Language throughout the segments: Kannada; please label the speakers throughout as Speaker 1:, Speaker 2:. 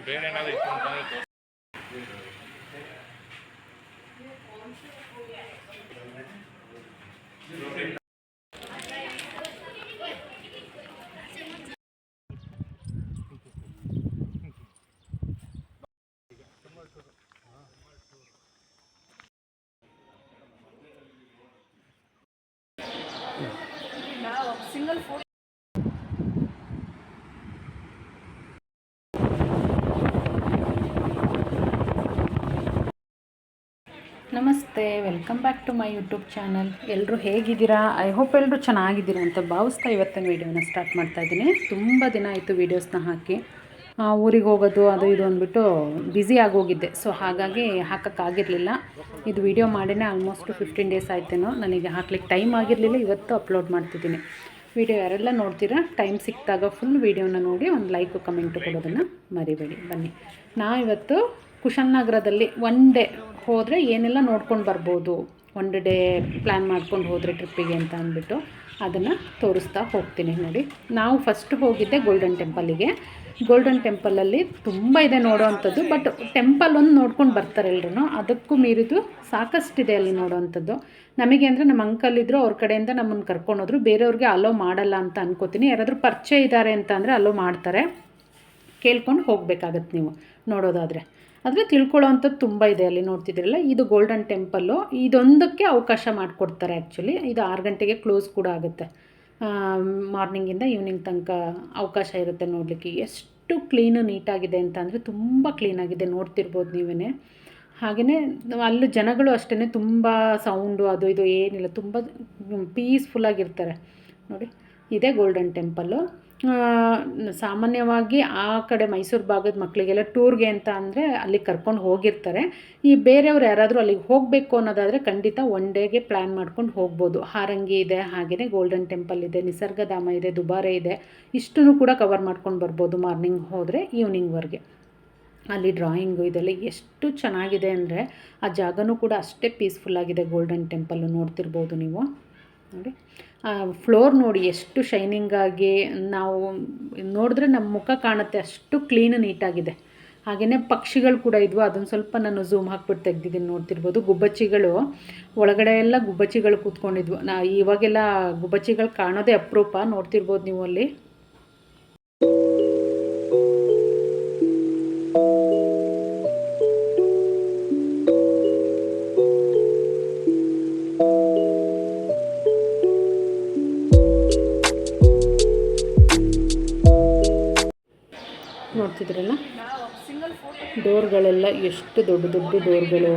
Speaker 1: ಬೇರೆ ಏನಾದರೂ ಇತ್ತು ಅಂತಂದರೆ
Speaker 2: ಸಿಂಗಲ್ ಫೋಟೋ. ನಮಸ್ತೆ, welcome back to my YouTube channel. ಎಲ್ಲರೂ ಹೇಗಿದ್ದೀರಾ? ಐ ಹೋಪ್ ಎಲ್ಲರೂ ಚೆನ್ನಾಗಿದ್ದೀರಾ ಅಂತ ಭಾವಿಸ್ತಾ ಇವತ್ತಿನ ವೀಡಿಯೋನ ಸ್ಟಾರ್ಟ್ ಮಾಡ್ತಾಯಿದ್ದೀನಿ. ತುಂಬ ದಿನ ಆಯಿತು ವೀಡಿಯೋಸ್ನ ಹಾಕಿ. ಊರಿಗೆ ಹೋಗೋದು ಅದು ಇದು ಅಂದ್ಬಿಟ್ಟು ಬ್ಯುಸಿ ಆಗೋಗಿದ್ದೆ. ಸೊ ಹಾಗಾಗಿ ಹಾಕೋಕ್ಕಾಗಿರಲಿಲ್ಲ. ಇದು ವೀಡಿಯೋ ಮಾಡಿನೇ ಆಲ್ಮೋಸ್ಟ್ 15 ಡೇಸ್ ಆಯ್ತೇನೋ. ನನಗೆ ಹಾಕ್ಲಿಕ್ಕೆ ಟೈಮ್ ಆಗಿರಲಿಲ್ಲ. ಇವತ್ತು ಅಪ್ಲೋಡ್ ಮಾಡ್ತಿದ್ದೀನಿ. ವೀಡಿಯೋ ಯಾರೆಲ್ಲ ನೋಡ್ತೀರಾ, ಟೈಮ್ ಸಿಕ್ಕಿದಾಗ ಫುಲ್ ವೀಡಿಯೋನ ನೋಡಿ ಒಂದು ಲೈಕು ಕಮೆಂಟು ಕೊಡೋದನ್ನು ಮರಿಬೇಡಿ. ಬನ್ನಿ, ಇವತ್ತು ಕುಶಾಲನಗರದಲ್ಲಿ ಒನ್ ಡೇ ಹೋದರೆ ಏನೆಲ್ಲ ನೋಡ್ಕೊಂಡು ಬರ್ಬೋದು, ಒನ್ ಡೇ ಪ್ಲ್ಯಾನ್ ಮಾಡ್ಕೊಂಡು ಹೋದರೆ ಟ್ರಿಪ್ಪಿಗೆ ಅಂತ ಅಂದ್ಬಿಟ್ಟು ಅದನ್ನು ತೋರಿಸ್ತಾ ಹೋಗ್ತೀನಿ. ನೋಡಿ, ನಾವು ಫಸ್ಟ್ ಹೋಗಿದ್ದೆ ಗೋಲ್ಡನ್ ಟೆಂಪಲ್ಲಿಗೆ. ಗೋಲ್ಡನ್ ಟೆಂಪಲಲ್ಲಿ ತುಂಬ ಇದೆ ನೋಡೋ ಅಂಥದ್ದು. ಬಟ್ ಟೆಂಪಲ್ ಒಂದು ನೋಡ್ಕೊಂಡು ಬರ್ತಾರೆ ಎಲ್ಲರೂ. ಅದಕ್ಕೂ ಮೀರಿದು ಸಾಕಷ್ಟಿದೆ ಅಲ್ಲಿ ನೋಡೋ ಅಂಥದ್ದು. ನಮಗೆ ಅಂದರೆ ನಮ್ಮ ಅಂಕಲ್ ಇದ್ದರು, ಅವ್ರ ಕಡೆಯಿಂದ ನಮ್ಮನ್ನು ಕರ್ಕೊಂಡೋದ್ರು. ಬೇರೆಯವ್ರಿಗೆ ಅಲೋ ಮಾಡಲ್ಲ ಅಂತ ಅನ್ಕೋತೀನಿ. ಯಾರಾದರೂ ಪರಿಚಯ ಇದ್ದಾರೆ ಅಂತ ಅಂದರೆ ಅಲೋ ಮಾಡ್ತಾರೆ. ಕೇಳ್ಕೊಂಡು ಹೋಗಬೇಕಾಗತ್ತೆ ನೀವು ನೋಡೋದಾದರೆ. ಆದರೆ ತಿಳ್ಕೊಳ್ಳೋ ಅಂಥದ್ದು ತುಂಬ ಇದೆ ಅಲ್ಲಿ. ನೋಡ್ತಿದ್ದೀರಲ್ಲ, ಇದು ಗೋಲ್ಡನ್ ಟೆಂಪಲ್ಲು. ಇದೊಂದಕ್ಕೆ ಅವಕಾಶ ಮಾಡಿಕೊಡ್ತಾರೆ ಆ್ಯಕ್ಚುಲಿ. ಇದು 6 ಗಂಟೆಗೆ ಕ್ಲೋಸ್ ಕೂಡ ಆಗುತ್ತೆ. ಮಾರ್ನಿಂಗಿಂದ ಈವ್ನಿಂಗ್ ತನಕ ಅವಕಾಶ ಇರುತ್ತೆ ನೋಡಲಿಕ್ಕೆ. ಎಷ್ಟು ಕ್ಲೀನು ನೀಟಾಗಿದೆ ಅಂತ ಅಂದರೆ ತುಂಬ ಕ್ಲೀನಾಗಿದೆ, ನೋಡ್ತಿರ್ಬೋದು ನೀವೇ. ಹಾಗೆಯೇ ಅಲ್ಲಿ ಜನಗಳು ಅಷ್ಟೇ, ತುಂಬ ಸೌಂಡು ಅದು ಇದು ಏನಿಲ್ಲ, ತುಂಬ ಪೀಸ್ಫುಲ್ಲಾಗಿರ್ತಾರೆ. ನೋಡಿ, ಇದೇ ಗೋಲ್ಡನ್ ಟೆಂಪಲ್ಲು. ಸಾಮಾನ್ಯವಾಗಿ ಆ ಕಡೆ ಮೈಸೂರು ಭಾಗದ ಮಕ್ಕಳಿಗೆಲ್ಲ ಟೂರ್ಗೆ ಅಂತ ಅಂದರೆ ಅಲ್ಲಿಗೆ ಕರ್ಕೊಂಡು ಹೋಗಿರ್ತಾರೆ. ಈ ಬೇರೆಯವ್ರು ಯಾರಾದರೂ ಅಲ್ಲಿಗೆ ಹೋಗಬೇಕು ಅನ್ನೋದಾದರೆ ಖಂಡಿತ ಒನ್ ಡೇಗೆ ಪ್ಲ್ಯಾನ್ ಮಾಡ್ಕೊಂಡು ಹೋಗ್ಬೋದು. ಹಾರಂಗಿ ಇದೆ, ಹಾಗೆಯೇ ಗೋಲ್ಡನ್ ಟೆಂಪಲ್ ಇದೆ, ನಿಸರ್ಗಧಾಮ ಇದೆ, ದುಬಾರೆ ಇದೆ. ಇಷ್ಟನ್ನು ಕೂಡ ಕವರ್ ಮಾಡ್ಕೊಂಡು ಬರ್ಬೋದು ಮಾರ್ನಿಂಗ್ ಹೋದರೆ ಈವ್ನಿಂಗ್ವರೆಗೆ. ಅಲ್ಲಿ ಡ್ರಾಯಿಂಗು ಇದೆಲ್ಲ ಎಷ್ಟು ಚೆನ್ನಾಗಿದೆ ಅಂದರೆ ಆ ಜಾಗನೂ ಕೂಡ ಅಷ್ಟೇ ಪೀಸ್ಫುಲ್ಲಾಗಿದೆ. ಗೋಲ್ಡನ್ ಟೆಂಪಲ್ಲು ನೋಡ್ತಿರ್ಬೋದು ನೀವು. ನೋಡಿ, ಫ್ಲೋರ್ ನೋಡಿ ಎಷ್ಟು ಶೈನಿಂಗಾಗಿ, ನಾವು ನೋಡಿದ್ರೆ ನಮ್ಮ ಮುಖ ಕಾಣುತ್ತೆ, ಅಷ್ಟು ಕ್ಲೀನು ನೀಟಾಗಿದೆ. ಹಾಗೆಯೇ ಪಕ್ಷಿಗಳು ಕೂಡ ಇದ್ವು. ಅದನ್ನು ಸ್ವಲ್ಪ ನಾನು ಝೂಮ್ ಹಾಕ್ಬಿಟ್ಟು ತೆಗ್ದಿದ್ದೀನಿ, ನೋಡ್ತಿರ್ಬೋದು. ಗುಬ್ಬಚ್ಚಿಗಳು ಒಳಗಡೆ ಎಲ್ಲ ಗುಬ್ಬಚ್ಚಿಗಳು ಕೂತ್ಕೊಂಡಿದ್ವು. ಇವಾಗೆಲ್ಲ ಗುಬ್ಬಚ್ಚಿಗಳು ಕಾಣೋದೇ ಅಪರೂಪ. ನೋಡ್ತಿರ್ಬೋದು ನೀವು ಅಲ್ಲಿ. ನೋಡ್ತಿದ್ರಲ್ಲ, ಡೋರ್ಗಳೆಲ್ಲ ಎಷ್ಟು ದೊಡ್ಡ ದೊಡ್ಡ ಡೋರ್ಗಳು.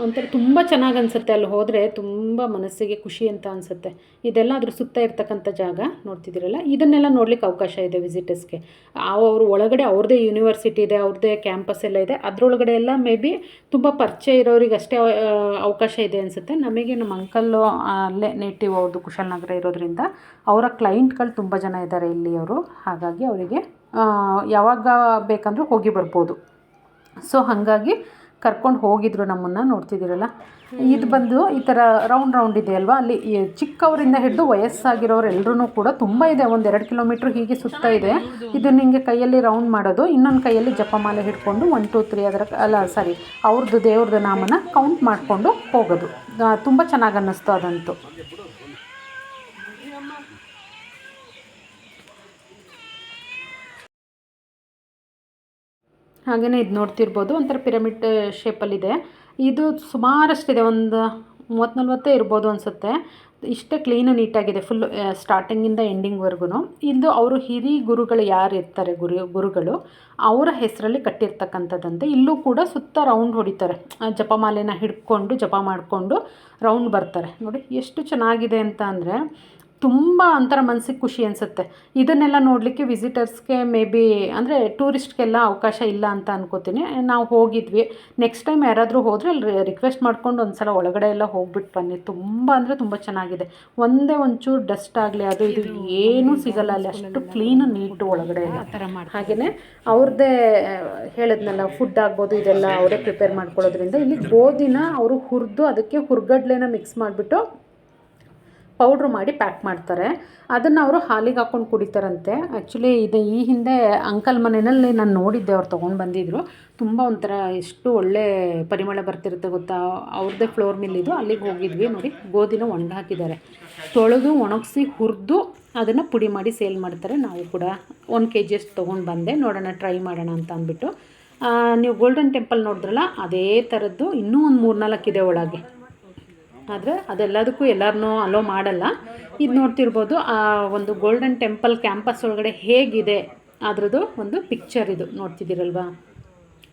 Speaker 2: ಒಂಥರ ತುಂಬ ಚೆನ್ನಾಗಿ ಅನಿಸುತ್ತೆ. ಅಲ್ಲಿ ಹೋದರೆ ತುಂಬ ಮನಸ್ಸಿಗೆ ಖುಷಿ ಅಂತ ಅನಿಸುತ್ತೆ. ಇದೆಲ್ಲ ಅದ್ರ ಸುತ್ತ ಇರ್ತಕ್ಕಂಥ ಜಾಗ ನೋಡ್ತಿದ್ದೀರಲ್ಲ. ಇದನ್ನೆಲ್ಲ ನೋಡ್ಲಿಕ್ಕೆ ಅವಕಾಶ ಇದೆ ವಿಸಿಟರ್ಸ್ಗೆ. ಅವರು ಒಳಗಡೆ ಅವ್ರದ್ದೇ ಯೂನಿವರ್ಸಿಟಿ ಇದೆ, ಅವ್ರದ್ದೇ ಕ್ಯಾಂಪಸ್ ಎಲ್ಲ ಇದೆ. ಅದರೊಳಗಡೆ ಎಲ್ಲ ಮೇ ಬಿ ತುಂಬ ಪರಿಚಯ ಇರೋರಿಗೆ ಅಷ್ಟೇ ಅವಕಾಶ ಇದೆ ಅನಿಸುತ್ತೆ. ನಮಗೆ ನಮ್ಮ ಅಂಕಲ್ಲು ಅಲ್ಲೇ ನೇಟಿವ್, ಅವ್ರದ್ದು ಕುಶಾಲನಗರ ಇರೋದ್ರಿಂದ ಅವರ ಕ್ಲೈಂಟ್ಗಳು ತುಂಬ ಜನ ಇದ್ದಾರೆ ಇಲ್ಲಿ ಅವರು. ಹಾಗಾಗಿ ಅವರಿಗೆ ಯಾವಾಗ ಬೇಕಂದ್ರೂ ಹೋಗಿ ಬರ್ಬೋದು. ಸೊ ಹಾಗಾಗಿ ಕರ್ಕೊಂಡು ಹೋಗಿದ್ರು ನಮ್ಮನ್ನು. ನೋಡ್ತಿದ್ದೀರಲ್ಲ, ಇದು ಬಂದು ಈ ಥರ ರೌಂಡ್ ಇದೆ ಅಲ್ವಾ. ಅಲ್ಲಿ ಚಿಕ್ಕವರಿಂದ ಹಿಡಿದು ವಯಸ್ಸಾಗಿರೋರು ಎಲ್ಲರೂ ಕೂಡ ತುಂಬ ಇದೆ. 1-2 ಕಿಲೋಮೀಟ್ರ್ ಹೀಗೆ ಸುತ್ತ ಇದೆ. ಇದು ನಿಮಗೆ ಕೈಯಲ್ಲಿ ರೌಂಡ್ ಮಾಡೋದು, ಇನ್ನೊಂದು ಕೈಯಲ್ಲಿ ಜಪಮಾಲೆ ಹಿಡ್ಕೊಂಡು 1 2 3 ಅವ್ರದ್ದು ದೇವ್ರದ್ದು ನಾಮನ ಕೌಂಟ್ ಮಾಡಿಕೊಂಡು ಹೋಗೋದು. ತುಂಬ ಚೆನ್ನಾಗಿ ಅನ್ನಿಸ್ತು ಅದಂತೂ. ಹಾಗೆಯೇ ಇದು ನೋಡ್ತಿರ್ಬೋದು, ಒಂಥರ ಪಿರಮಿಡ್ ಶೇಪಲ್ಲಿದೆ. ಇದು ಸುಮಾರಷ್ಟಿದೆ, ಒಂದು 30-40 ಇರ್ಬೋದು ಅನಿಸುತ್ತೆ. ಇಷ್ಟೇ ಕ್ಲೀನು ನೀಟಾಗಿದೆ ಫುಲ್ಲು, ಸ್ಟಾರ್ಟಿಂಗಿಂದ ಎಂಡಿಂಗ್ವರೆಗೂ. ಇದು ಅವರು ಹಿರಿ ಗುರುಗಳು ಯಾರು ಇರ್ತಾರೆ, ಗುರುಗಳು ಅವರ ಹೆಸರಲ್ಲಿ ಕಟ್ಟಿರ್ತಕ್ಕಂಥದ್ದಂತೆ. ಇಲ್ಲೂ ಕೂಡ ಸುತ್ತ ರೌಂಡ್ ಹೊಡಿತಾರೆ, ಜಪಮಾಲೆನ ಹಿಡ್ಕೊಂಡು ಜಪ ಮಾಡಿಕೊಂಡು ರೌಂಡ್ ಬರ್ತಾರೆ. ನೋಡಿ ಎಷ್ಟು ಚೆನ್ನಾಗಿದೆ ಅಂತ ಅಂದರೆ ತುಂಬ ಒಂಥರ ಮನಸ್ಸಿಗೆ ಖುಷಿ ಅನಿಸುತ್ತೆ. ಇದನ್ನೆಲ್ಲ ನೋಡಲಿಕ್ಕೆ ವಿಸಿಟರ್ಸ್ಗೆ ಮೇ ಬಿ ಅಂದರೆ ಟೂರಿಸ್ಟ್ಗೆಲ್ಲ ಅವಕಾಶ ಇಲ್ಲ ಅಂತ ಅನ್ಕೋತೀನಿ. ನಾವು ಹೋಗಿದ್ವಿ. ನೆಕ್ಸ್ಟ್ ಟೈಮ್ ಯಾರಾದರೂ ಹೋದರೆ ಅಲ್ಲಿ ರಿಕ್ವೆಸ್ಟ್ ಮಾಡ್ಕೊಂಡು ಒಂದು ಸಲ ಒಳಗಡೆ ಎಲ್ಲ ಹೋಗ್ಬಿಟ್ಟು ಬನ್ನಿ. ತುಂಬ ಅಂದರೆ ತುಂಬ ಚೆನ್ನಾಗಿದೆ. ಒಂಚೂರು ಡಸ್ಟ್ ಆಗಲಿ ಅದು ಇದು ಏನೂ ಸಿಗಲ್ಲ ಅಲ್ಲಿ, ಅಷ್ಟು ಕ್ಲೀನು ನೀಟು ಒಳಗಡೆ ಎಲ್ಲ. ಹಾಗೆಯೇ ಅವ್ರದ್ದೇ ಹೇಳಿದ್ನಲ್ಲ, ಫುಡ್ ಆಗ್ಬೋದು ಇದೆಲ್ಲ ಅವರೇ ಪ್ರಿಪೇರ್ ಮಾಡ್ಕೊಳ್ಳೋದ್ರಿಂದ ಇಲ್ಲಿ ಗೋಧಿನ ಅವರು ಹುರಿದು ಅದಕ್ಕೆ ಹುರ್ಗಡ್ಲೆನ ಮಿಕ್ಸ್ ಮಾಡಿಬಿಟ್ಟು ಪೌಡ್ರ್ ಮಾಡಿ ಪ್ಯಾಕ್ ಮಾಡ್ತಾರೆ. ಅದನ್ನು ಅವರು ಹಾಲಿಗೆ ಹಾಕ್ಕೊಂಡು ಕುಡಿತಾರಂತೆ. ಆ್ಯಕ್ಚುಲಿ ಇದು ಈ ಹಿಂದೆ ಅಂಕಲ್ ಮನೆಯಲ್ಲಿ ನಾನು ನೋಡಿದ್ದೆ, ಅವ್ರು ತೊಗೊಂಡು ಬಂದಿದ್ದರು. ತುಂಬ ಒಂಥರ ಎಷ್ಟು ಒಳ್ಳೆ ಪರಿಮಳ ಬರ್ತಿರುತ್ತೆ ಗೊತ್ತಾ. ಅವ್ರದ್ದೇ ಫ್ಲೋರ್ ಮಿಲ್ ಇದು, ಅಲ್ಲಿಗೆ ಹೋಗಿದ್ವಿ. ನೋಡಿ ಗೋಧಿನ ಒಣಗಿ ಹಾಕಿದ್ದಾರೆ, ತೊಳೆದು ಒಣಗಿಸಿ ಹುರಿದು ಅದನ್ನು ಪುಡಿ ಮಾಡಿ ಸೇಲ್ ಮಾಡ್ತಾರೆ. ನಾವು ಕೂಡ 1 kg ಅಷ್ಟು ತೊಗೊಂಡು ಬಂದೆ, ನೋಡೋಣ ಟ್ರೈ ಮಾಡೋಣ ಅಂತ ಅಂದ್ಬಿಟ್ಟು. ನೀವು ಗೋಲ್ಡನ್ ಟೆಂಪಲ್ ನೋಡಿದ್ರಲ್ಲ, ಅದೇ ಥರದ್ದು ಇನ್ನೂ ಒಂದು 3-4 ಇದೆ ಒಳಗೆ. ಆದರೆ ಅದೆಲ್ಲದಕ್ಕೂ ಎಲ್ಲರನ್ನೂ ಅಲೋ ಮಾಡಲ್ಲ. ಇದು ನೋಡ್ತಿರ್ಬೋದು, ಆ ಒಂದು ಗೋಲ್ಡನ್ ಟೆಂಪಲ್ ಕ್ಯಾಂಪಸ್ ಒಳಗಡೆ ಹೇಗಿದೆ ಅದರದ್ದು ಒಂದು ಪಿಕ್ಚರ್ ಇದು ನೋಡ್ತಿದ್ದೀರಲ್ವಾ.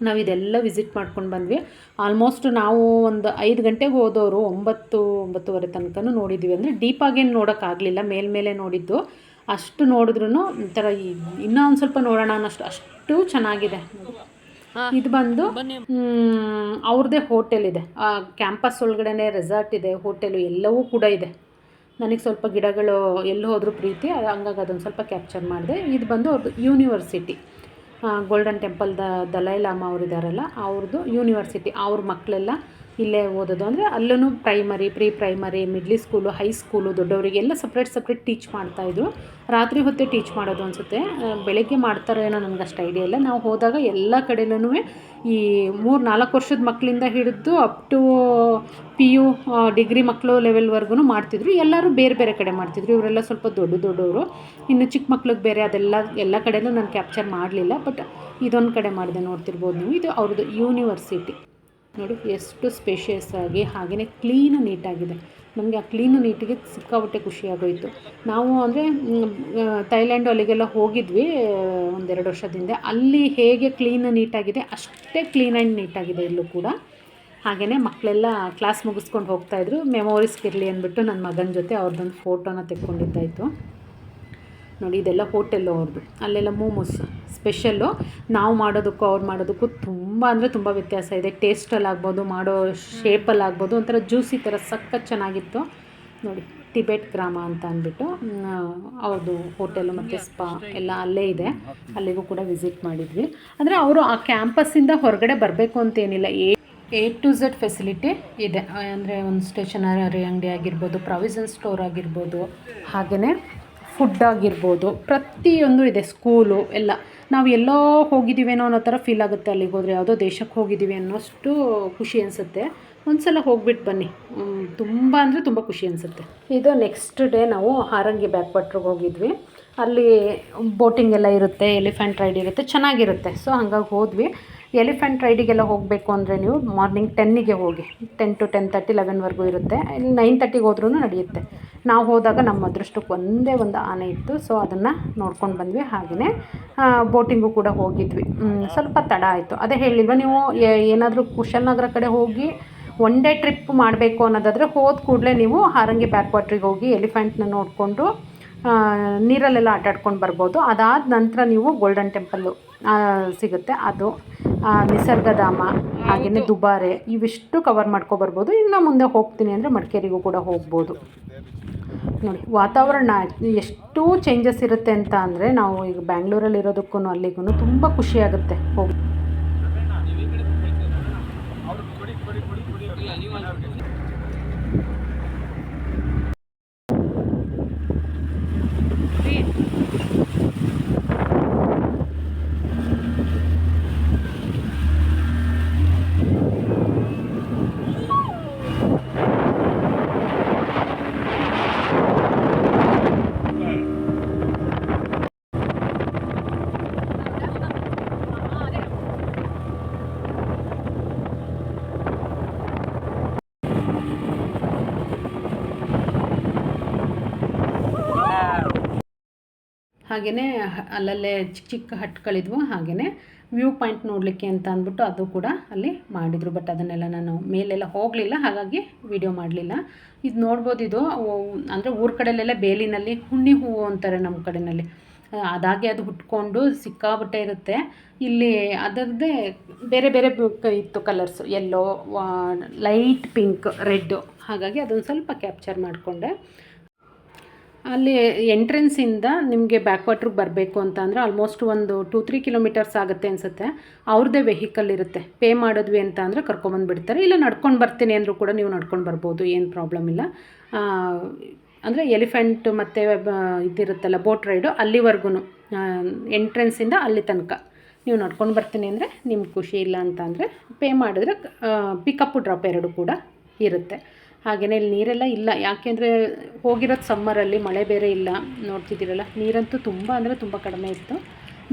Speaker 2: ನಾವು ಇದೆಲ್ಲ ವಿಸಿಟ್ ಮಾಡ್ಕೊಂಡು ಬಂದ್ವಿ. ಆಲ್ಮೋಸ್ಟ್ ನಾವು ಒಂದು 5 ಗಂಟೆಗೆ ಹೋದವರು 9-9:30 ತನಕನೂ ನೋಡಿದ್ವಿ. ಅಂದರೆ ಡೀಪಾಗೇನು ನೋಡೋಕ್ಕಾಗಲಿಲ್ಲ, ಮೇಲ್ಮೇಲೆ ನೋಡಿದ್ದು. ಅಷ್ಟು ನೋಡಿದ್ರೂ ಒಂಥರ ಇನ್ನೂ ಒಂದು ಸ್ವಲ್ಪ ನೋಡೋಣ ಅನ್ನೋಷ್ಟು ಅಷ್ಟು ಚೆನ್ನಾಗಿದೆ. ಇದು ಬಂದು ಅವ್ರದ್ದೇ ಹೋಟೆಲ್ ಇದೆ, ಆ ಕ್ಯಾಂಪಸ್ ಒಳಗಡೆ ರೆಸಾರ್ಟ್ ಇದೆ, ಹೋಟೆಲು ಎಲ್ಲವೂ ಕೂಡ ಇದೆ. ನನಗೆ ಸ್ವಲ್ಪ ಗಿಡಗಳು ಎಲ್ಲಿ ಹೋದರೂ ಪ್ರೀತಿ, ಹಂಗಾಗಿ ಅದೊಂದು ಸ್ವಲ್ಪ ಕ್ಯಾಪ್ಚರ್ ಮಾಡಿದೆ. ಇದು ಬಂದು ಅವ್ರದ್ದು university, golden temple Dalai Lama ಅವರಿದ್ದಾರಲ್ಲ ಅವ್ರದ್ದು ಯೂನಿವರ್ಸಿಟಿ. ಅವ್ರ ಮಕ್ಕಳೆಲ್ಲ ಇಲ್ಲೇ ಓದೋದು. ಅಂದರೆ ಅಲ್ಲೂ primary, pre primary, middle school, high school, ದೊಡ್ಡವರಿಗೆಲ್ಲ ಸಪ್ರೇಟ್ ಟೀಚ್ ಮಾಡ್ತಾಯಿದ್ರು. ರಾತ್ರಿ ಹೊತ್ತೇ ಟೀಚ್ ಮಾಡೋದು ಅನಿಸುತ್ತೆ, ಬೆಳಗ್ಗೆ ಮಾಡ್ತಾರೋ ಏನೋ ನನಗೆ ಅಷ್ಟು ಐಡಿಯಾ ಇಲ್ಲ. ನಾವು ಹೋದಾಗ ಎಲ್ಲ ಕಡೆಯಲ್ಲೂ ಈ 3-4 ವರ್ಷದ ಮಕ್ಕಳಿಂದ ಹಿಡಿದು ಅಪ್ ಟು PU ಡಿಗ್ರಿ ಮಕ್ಕಳು ಲೆವೆಲ್ವರೆಗೂ ಮಾಡ್ತಿದ್ರು. ಎಲ್ಲರೂ ಬೇರೆ ಬೇರೆ ಕಡೆ ಮಾಡ್ತಿದ್ರು. ಇವರೆಲ್ಲ ಸ್ವಲ್ಪ ದೊಡ್ಡವರು, ಇನ್ನು ಚಿಕ್ಕ ಮಕ್ಳಿಗೆ ಬೇರೆ. ಅದೆಲ್ಲ ಎಲ್ಲ ಕಡೆಯೂ ನಾನು ಕ್ಯಾಪ್ಚರ್ ಮಾಡಲಿಲ್ಲ, ಬಟ್ ಇದೊಂದು ಕಡೆ ಮಾಡಿದೆ, ನೋಡ್ತಿರ್ಬೋದು ನೀವು. ಇದು ಅವ್ರದ್ದು ಯೂನಿವರ್ಸಿಟಿ ನೋಡಿ, ಎಷ್ಟು ಸ್ಪೇಷಿಯಸ್ ಆಗಿ ಹಾಗೆಯೇ ಕ್ಲೀನು ನೀಟಾಗಿದೆ. ನಮಗೆ ಆ ಕ್ಲೀನು ನೀಟಿಗೆ ಸಿಕ್ಕಾಪಟ್ಟೆ ಖುಷಿಯಾಗೋಯಿತು. ನಾವು ಅಂದರೆ ಥೈಲ್ಯಾಂಡು ಅಲ್ಲಿಗೆಲ್ಲ ಹೋಗಿದ್ವಿ 1-2 ವರ್ಷದಿಂದ. ಅಲ್ಲಿ ಹೇಗೆ ಕ್ಲೀನು ನೀಟಾಗಿದೆ ಅಷ್ಟೇ ಕ್ಲೀನ್ ಆ್ಯಂಡ್ ನೀಟಾಗಿದೆ ಇಲ್ಲೂ ಕೂಡ. ಹಾಗೆಯೇ ಮಕ್ಕಳೆಲ್ಲ ಕ್ಲಾಸ್ ಮುಗಿಸ್ಕೊಂಡು ಹೋಗ್ತಾಯಿದ್ರು. ಮೆಮೊರೀಸ್ಗಿರಲಿ ಅಂದ್ಬಿಟ್ಟು ನನ್ನ ಮಗನ ಜೊತೆ ಅವ್ರದ್ದೊಂದು ಫೋಟೋನ ತೆಕ್ಕೊಂಡಿದ್ದಾಯಿತು. ನೋಡಿ, ಇದೆಲ್ಲ ಹೋಟೆಲ್ಲು ಅವ್ರದ್ದು. ಅಲ್ಲೆಲ್ಲ ಮೋಮೋಸ್ ಸ್ಪೆಷಲ್ಲು. ನಾವು ಮಾಡೋದಕ್ಕೂ ಅವ್ರು ಮಾಡೋದಕ್ಕೂ ತುಂಬ ಅಂದರೆ ತುಂಬ ವ್ಯತ್ಯಾಸ ಇದೆ. ಟೇಸ್ಟಲ್ಲಾಗ್ಬೋದು, ಮಾಡೋ ಶೇಪಲ್ಲಾಗ್ಬೋದು, ಒಂಥರ ಜ್ಯೂಸಿ ಥರ ಸಖತ್ ಚೆನ್ನಾಗಿತ್ತು. ನೋಡಿ, ಟಿಬೆಟ್ ಗ್ರಾಮ ಅಂತ ಅಂದ್ಬಿಟ್ಟು ಅವ್ರದ್ದು ಹೋಟೆಲು ಮತ್ತು ಸ್ಪಾ ಎಲ್ಲ ಅಲ್ಲೇ ಇದೆ. ಅಲ್ಲಿಗೂ ಕೂಡ ವಿಸಿಟ್ ಮಾಡಿದ್ವಿ. ಅಂದರೆ ಅವರು ಆ ಕ್ಯಾಂಪಸ್ಸಿಂದ ಹೊರಗಡೆ ಬರಬೇಕು ಅಂತೇನಿಲ್ಲ, A to Z ಫೆಸಿಲಿಟಿ ಇದೆ. ಅಂದರೆ ಒಂದು ಸ್ಟೇಷನರಿ ಅಂಗಡಿ ಆಗಿರ್ಬೋದು, ಪ್ರಾವಿಷನ್ ಸ್ಟೋರ್ ಆಗಿರ್ಬೋದು, ಹಾಗೆಯೇ ಫುಡ್ ಆಗಿರ್ಬೋದು, ಪ್ರತಿಯೊಂದು ಇದೆ. ಸ್ಕೂಲು ಎಲ್ಲ. ನಾವು ಎಲ್ಲೋ ಹೋಗಿದ್ದೀವೇನೋ ಅನ್ನೋ ಥರ ಫೀಲ್ ಆಗುತ್ತೆ ಅಲ್ಲಿಗೆ ಹೋದರೆ. ಯಾವುದೋ ದೇಶಕ್ಕೆ ಹೋಗಿದ್ದೀವಿ ಅನ್ನೋಷ್ಟು ಖುಷಿ ಅನಿಸುತ್ತೆ. ಒಂದು ಸಲ ಹೋಗ್ಬಿಟ್ಟು ಬನ್ನಿ, ತುಂಬ ಅಂದರೆ ತುಂಬ ಖುಷಿ ಅನಿಸುತ್ತೆ. ಇದು ನೆಕ್ಸ್ಟ್ ಡೇ ನಾವು ಹಾರಂಗಿ ಬ್ಯಾಕ್ ವಾಟ್ರಿಗೆ ಹೋಗಿದ್ವಿ. ಅಲ್ಲಿ ಬೋಟಿಂಗ್ ಎಲ್ಲ ಇರುತ್ತೆ, ಎಲಿಫೆಂಟ್ ರೈಡ್ ಇರುತ್ತೆ, ಚೆನ್ನಾಗಿರುತ್ತೆ. ಸೊ ಹಂಗಾಗಿ ಹೋದ್ವಿ. ಎಲಿಫೆಂಟ್ ರೈಡಿಗೆಲ್ಲ ಹೋಗಬೇಕು ಅಂದರೆ ನೀವು ಮಾರ್ನಿಂಗ್ 10ಗೆ ಹೋಗಿ, 10 to 10:30, 11ವರೆಗೂ ಇರುತ್ತೆ. ಇಲ್ಲಿ 9:30ಗೆ ಹೋದ್ರೂ ನಡೆಯುತ್ತೆ. ನಾವು ಹೋದಾಗ ನಮ್ಮ ಅದೃಷ್ಟಕ್ಕೆ ಒಂದೇ ಒಂದು ಆನೆ ಇತ್ತು. ಸೊ ಅದನ್ನು ನೋಡ್ಕೊಂಡು ಬಂದ್ವಿ. ಹಾಗೆಯೇ ಬೋಟಿಂಗು ಕೂಡ ಹೋಗಿದ್ವಿ. ಸ್ವಲ್ಪ ತಡ ಆಯಿತು. ಅದೇ ಹೇಳಿಲ್ವ, ನೀವು ಏನಾದರೂ ಕುಶಾಲನಗರ ಕಡೆ ಹೋಗಿ 1 ಡೇ ಟ್ರಿಪ್ ಮಾಡಬೇಕು ಅನ್ನೋದಾದರೆ ಹೋದ ಕೂಡಲೇ ನೀವು ಹಾರಂಗಿ ಬ್ಯಾಕ್ ವಾಟ್ರಿಗೆ ಹೋಗಿ ಎಲಿಫೆಂಟ್ನ ನೋಡಿಕೊಂಡು ನೀರಲ್ಲೆಲ್ಲ ಆಟಾಡ್ಕೊಂಡು ಬರ್ಬೋದು. ಅದಾದ ನಂತರ ನೀವು ಗೋಲ್ಡನ್ ಟೆಂಪಲ್ಲು ಸಿಗುತ್ತೆ, ಅದು ನಿಸರ್ಗಧಾಮ, ಹಾಗೆಯೇ ದುಬಾರೆ, ಇವಿಷ್ಟು ಕವರ್ ಮಾಡ್ಕೊಬರ್ಬೋದು. ಇನ್ನು ಮುಂದೆ ಹೋಗ್ತೀನಿ ಅಂದರೆ ಮಡಿಕೇರಿಗೂ ಕೂಡ ಹೋಗ್ಬೋದು. ನೋಡಿ, ವಾತಾವರಣ ಎಷ್ಟು ಚೇಂಜಸ್ ಇರುತ್ತೆ ಅಂತ ಅಂದರೆ, ನಾವು ಈಗ ಬ್ಯಾಂಗ್ಳೂರಲ್ಲಿ ಇರೋದಕ್ಕೂ ಅಲ್ಲಿಗೂ ತುಂಬ ಖುಷಿಯಾಗುತ್ತೆ ಹೋಗಿ. ಹಾಗೆಯೇ ಅಲ್ಲಲ್ಲೇ ಚಿಕ್ಕ ಚಿಕ್ಕ ಹಟ್ಗಳಿದ್ವು. ಹಾಗೆಯೇ ವ್ಯೂ ಪಾಯಿಂಟ್ ನೋಡಲಿಕ್ಕೆ ಅಂತ ಅಂದ್ಬಿಟ್ಟು ಅದು ಕೂಡ ಅಲ್ಲಿ ಮಾಡಿದರು. ಬಟ್ ಅದನ್ನೆಲ್ಲ ನಾನು ಮೇಲೆಲ್ಲ ಹೋಗಲಿಲ್ಲ, ಹಾಗಾಗಿ ವಿಡಿಯೋ ಮಾಡಲಿಲ್ಲ. ಇದು ನೋಡ್ಬೋದು. ಇದು ಅಂದರೆ ಊರ ಕಡೆಯಲ್ಲೆಲ್ಲ ಬೇಲಿನಲ್ಲಿ ಹುಣ್ಣಿ ಹೂವು ಅಂತಾರೆ, ನಮ್ಮ ಕಡೆಯಲ್ಲಿ ಅದಾಗೆ ಅದು ಹುಟ್ಕೊಂಡು ಸಿಕ್ಕಾಬಟ್ಟೆ ಇರುತ್ತೆ. ಇಲ್ಲಿ ಅದರದ್ದೇ ಬೇರೆ ಬೇರೆ ಇತ್ತು colours, yellow, light pink, red. ಹಾಗಾಗಿ ಅದೊಂದು ಸ್ವಲ್ಪ ಕ್ಯಾಪ್ಚರ್ ಮಾಡಿಕೊಂಡೆ. ಅಲ್ಲಿ ಎಂಟ್ರೆನ್ಸಿಂದ ನಿಮಗೆ ಬ್ಯಾಕ್ ವಾಟ್ರಿಗೆ ಬರಬೇಕು ಅಂತ ಅಂದರೆ ಆಲ್ಮೋಸ್ಟ್ ಒಂದು 2-3 ಕಿಲೋಮೀಟರ್ಸ್ ಆಗುತ್ತೆ ಅನಿಸುತ್ತೆ. ಅವ್ರದ್ದೇ ವೆಹಿಕಲ್ ಇರುತ್ತೆ. ಪೇ ಮಾಡಿದ್ವಿ ಅಂತ ಅಂದರೆ ಕರ್ಕೊಂಬಂದುಬಿಡ್ತಾರೆ. ಇಲ್ಲ ನಡ್ಕೊಂಡು ಬರ್ತೀನಿ ಅಂದರೂ ಕೂಡ ನೀವು ನಡ್ಕೊಂಡು ಬರ್ಬೋದು, ಏನು ಪ್ರಾಬ್ಲಮ್ ಇಲ್ಲ. ಅಂದರೆ ಎಲಿಫೆಂಟ್ ಮತ್ತು ಇದಿರುತ್ತಲ್ಲ ಬೋಟ್ ರೈಡು ಅಲ್ಲಿವರೆಗೂ ಎಂಟ್ರೆನ್ಸಿಂದ ಅಲ್ಲಿ ತನಕ ನೀವು ನಡ್ಕೊಂಡು ಬರ್ತೀನಿ ಅಂದರೆ ನಿಮ್ಗೆ ಖುಷಿ, ಇಲ್ಲ ಅಂತ ಅಂದರೆ ಪೇ ಮಾಡಿದ್ರೆ ಪಿಕಪ್ಪು ಡ್ರಾಪ್ ಎರಡು ಕೂಡ ಇರುತ್ತೆ. ಹಾಗೆಯೇ ಇಲ್ಲಿ ನೀರೆಲ್ಲ ಇಲ್ಲ, ಯಾಕೆಂದರೆ ಹೋಗಿರೋದು ಸಮ್ಮರಲ್ಲಿ, ಮಳೆ ಬೇರೆ ಇಲ್ಲ. ನೋಡ್ತಿದ್ದೀರಲ್ಲ, ನೀರಂತೂ ತುಂಬ ಅಂದರೆ ತುಂಬ ಕಡಿಮೆ ಇತ್ತು.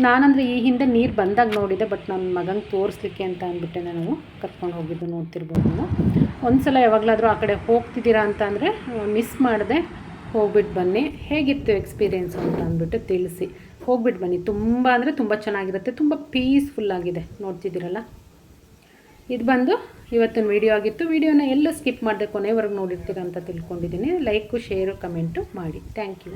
Speaker 2: ನಾನಂದರೆ ಈ ಹಿಂದೆ ನೀರು ಬಂದಾಗ ನೋಡಿದೆ, ಬಟ್ ನನ್ನ ಮಗಂಗೆ ತೋರಿಸ್ಲಿಕ್ಕೆ ಅಂತ ಅಂದ್ಬಿಟ್ಟೆ ನಾನು ಕರ್ಕೊಂಡು ಹೋಗಿದ್ದು. ನೋಡ್ತಿರ್ಬೋದು ನೀವು. ಒಂದು ಸಲ ಯಾವಾಗಲಾದರೂ ಆ ಕಡೆ ಹೋಗ್ತಿದ್ದೀರಾ ಅಂತ ಅಂದರೆ ಮಿಸ್ ಮಾಡದೆ ಹೋಗ್ಬಿಟ್ಟು ಬನ್ನಿ. ಹೇಗಿತ್ತು ಎಕ್ಸ್ಪೀರಿಯೆನ್ಸು ಅಂತ ಅಂದ್ಬಿಟ್ಟು ತಿಳಿಸಿ. ಹೋಗ್ಬಿಟ್ಟು ಬನ್ನಿ, ತುಂಬ ಅಂದರೆ ತುಂಬ ಚೆನ್ನಾಗಿರುತ್ತೆ, ತುಂಬ ಪೀಸ್ಫುಲ್ಲಾಗಿದೆ. ನೋಡ್ತಿದ್ದೀರಲ್ಲ, ಇದು ಬಂದು ಇವತ್ತಿನ ವಿಡಿಯೋ ಆಗಿತ್ತು. ವಿಡಿಯೋನ ಎಲ್ಲೂ ಸ್ಕಿಪ್ ಮಾಡದೆ ಕೊನೆವರೆಗೂ ನೋಡಿರ್ತೀರ ಅಂತ ತಿಳ್ಕೊಂಡಿದ್ದೀನಿ. ಲೈಕು, ಶೇರು, ಕಮೆಂಟು ಮಾಡಿ. Thank you.